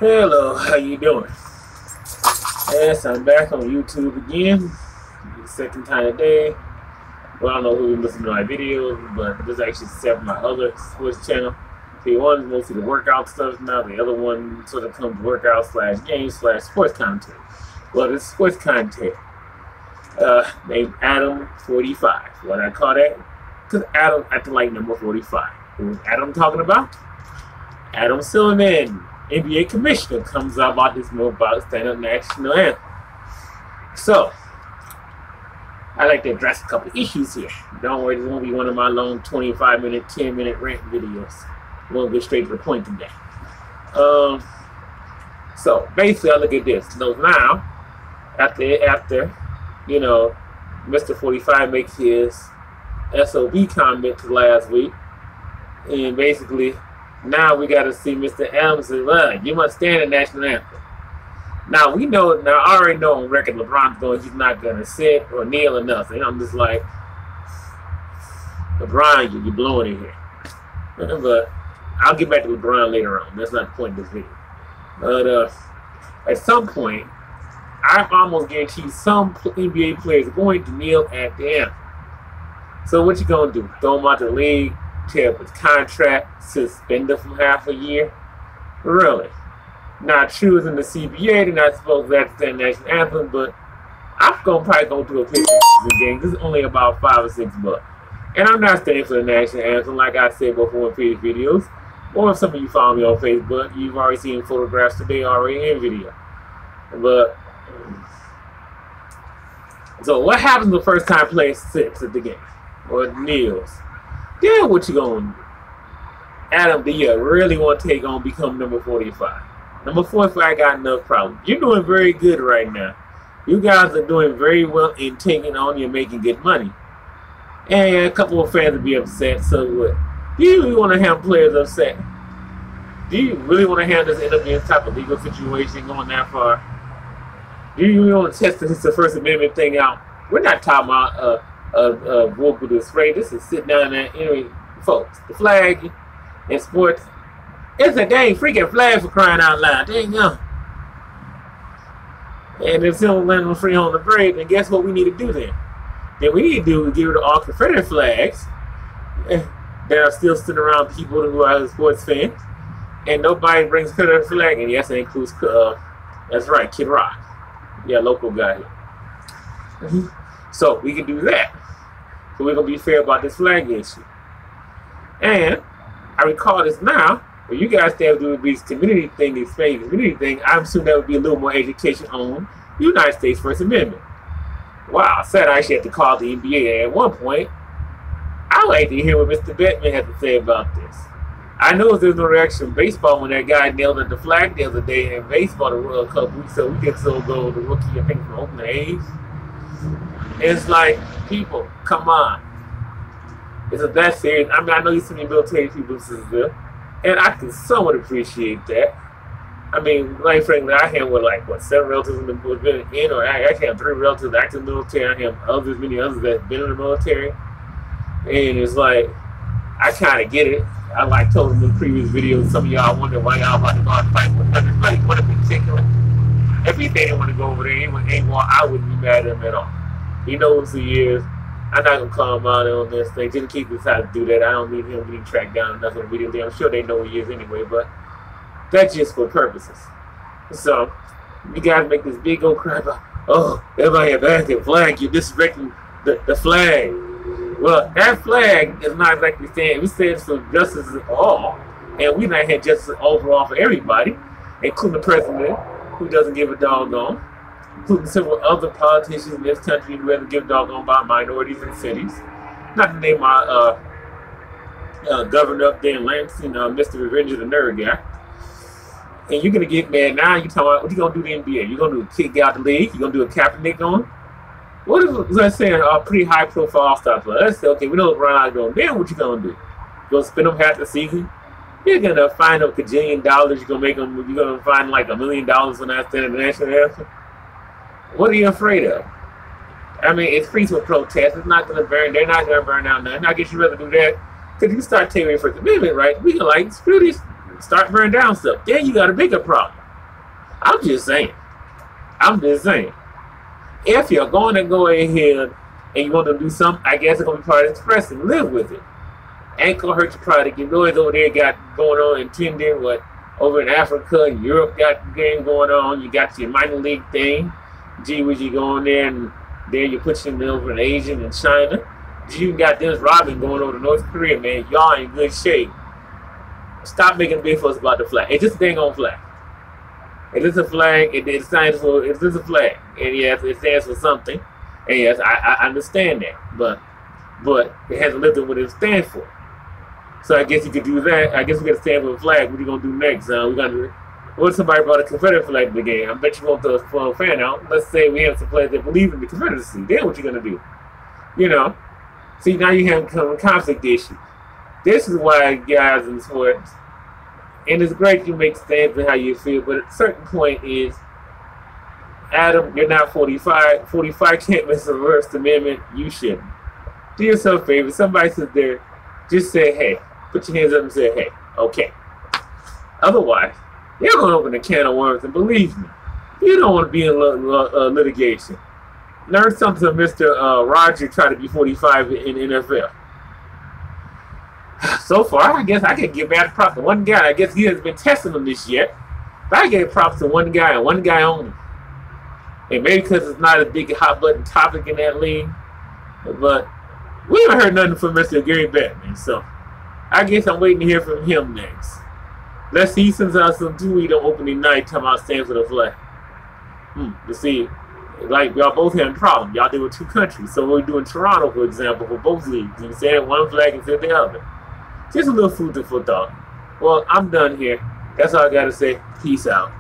Hello, how you doing? Yes, I'm back on YouTube again. The second time today. Well, I don't know who listens to my videos, but this actually set up my other sports channel. The one is mostly the workout stuff now. The other one sort of comes workout slash game slash sports content. Well, it's sports content. Named Adam45. What I call that? Because Adam acting like number 45. Who's Adam talking about? Adam Silverman, NBA commissioner, comes out about this move about stand-up national anthem. So, I like to address a couple issues here. Don't worry, this won't be one of my long 25-minute, 10-minute rant videos. We'll get straight to the point today. So, basically, I look at this. So now, after you know, Mr. 45 makes his SOB comment last week, and basically, now we got to see Mr. Adams say, well, you must stand the national anthem. Now, we know, now I already know on record LeBron's going, he's not going to sit or kneel or nothing. I'm just like, LeBron, you're blowing it here. But I'll get back to LeBron later on. That's not the point of this video. But at some point, I almost guarantee some NBA players are going to kneel at the anthem. So what you going to do? Throw him out the league? Tear up his contract, suspend him for half a year? Really? Now, true as in the CBA, they're not supposed to have to stand the national anthem, but I'm probably going to do a picture game. This is only about $5 or $6. And I'm not standing for the national anthem, like I said before in previous videos. Or if some of you follow me on Facebook, you've already seen photographs today already in video. But, so what happens the first time player sits at the game? Or kneels? Then what you gonna do? Adam, do you really want to take on become number 45? Number 45 got enough problems. You're doing very good right now. You guys are doing very well in taking on and making good money. And a couple of fans will be upset, so what? Do you really want to have players upset? Do you really want to have this end up being type of legal situation going that far? Do you really want to test the First Amendment thing out? We're not talking about vocal display. This is sit down there. Anyway, folks, the flag in sports, it's a dang freaking flag for crying out loud. Dang young. And if someone land on free on the parade, then guess what we need to do then? Then we need to do is get rid of all Confederate flags that are still sitting around people who are sports fans, and nobody brings Confederate flag. And yes, that includes that's right, Kid Rock. Yeah, local guy here. So we can do that. So we're gonna be fair about this flag issue. And I recall this now, when you guys stay do this community thing, this community thing, I'm assuming that would be a little more education on the United States First Amendment. Wow, sad I actually had to call the NBA at one point. I'd like to hear what Mr. Bettman had to say about this. I know there's no reaction in baseball when that guy nailed at the flag the other day in baseball the World Cup week, so we get so go the rookie, I think, from Oakland A's. It's like, people, come on. Is it that serious? I mean, I know you see many military people in Civil, and I can somewhat appreciate that. I mean, like, frankly, I have, what, 7 relatives in the military, or I actually have 3 relatives active in the military. I have many others that have been in the military. And it's like, I kind of get it. I told them in the previous videos, some of y'all wonder why y'all about to go out and fight with anybody, one in particular. If they didn't want to go over there anymore, I wouldn't be mad at them at all. He knows who he is. I'm not going to call him out on this thing. Didn't keep decided to do that. I don't need him getting tracked down or nothing immediately. I'm sure they know who he is anyway, but that's just for purposes. So, you guys make this big old cry about, oh, everybody have active flag. You're disrespecting the flag. Well, that flag is not exactly saying, we said for justice for all, and we not had justice overall for everybody, including the president, who doesn't give a doggone, including several other politicians in this country who rather give a doggone about minorities in cities. Not to name my governor up there in Lansing, Mr. Revenge of the Nerd guy. And you're going to get mad now. You're talking about what you going to do to the NBA? You're going to kick out the league? You're going to do a Kaepernick on? What if, let's say, a pretty high-profile all-star player? Let's say, okay, we know LeBron is going. Then what you going to do? You're going to spend them half the season? You're going to find a $1,000,000,000. You're going to make them, you're going to find like $1 million when I stand in the national anthem? What are you afraid of? I mean, it's peaceful protest. It's not going to burn. They're not going to burn down nothing. I guess you'd rather do that. Because you start taking First Amendment, right? We can, like, screw this, start burning down stuff. Then you got a bigger problem. I'm just saying. I'm just saying. If you're going to go ahead and you want to do something, I guess it's going to be part of expressing. Live with it. Ain't going to hurt your product. You know it's over there got going on in Tinder, what over in Africa and Europe got the game going on. You got your minor league thing. Gee, would you go in there and then you put them over in Asia and China. Gee, you got Dennis Rodman going over to North Korea, man. Y'all in good shape. Stop making a big fuss about the flag. It's just a dang on flag. It is a flag. It stands for. It is a flag, and yes, it stands for something. And yes, I understand that, but it hasn't lived up what it stands for. So I guess you could do that. I guess we got to stand for a flag. What are you gonna do next? We're gonna. What if somebody brought a Confederate flag to the game? I bet you won't throw a fan out. Let's say we have some players that believe in the Confederacy. Then what you gonna do? You know. See, now you have conflict issues. This is why guys in sports. And it's great you make stands and how you feel, but at a certain point is, Adam, you're not 45. 45 can't miss the First Amendment. You shouldn't. Do yourself a favor. Somebody sits there, just say, hey. Put your hands up and say, hey, okay. Otherwise, you're going to open a can of worms, and believe me, you don't want to be in litigation. Learn something from Mr. Roger trying to be 45 in the NFL. So far, I guess I can give bad props to one guy. I guess he hasn't been testing them this yet. But I gave props to one guy and one guy only. And maybe because it's not a big hot button topic in that league. But we haven't heard nothing from Mr. Gary Bettman. So I guess I'm waiting to hear from him next. Let's see, since I some tweet on opening night talking about stand for the flag. You see, like y'all both having problems. Y'all deal with two countries. So we're doing Toronto, for example, for both leagues. You say one flag and say the other. Just a little food for thought. Well, I'm done here. That's all I got to say. Peace out.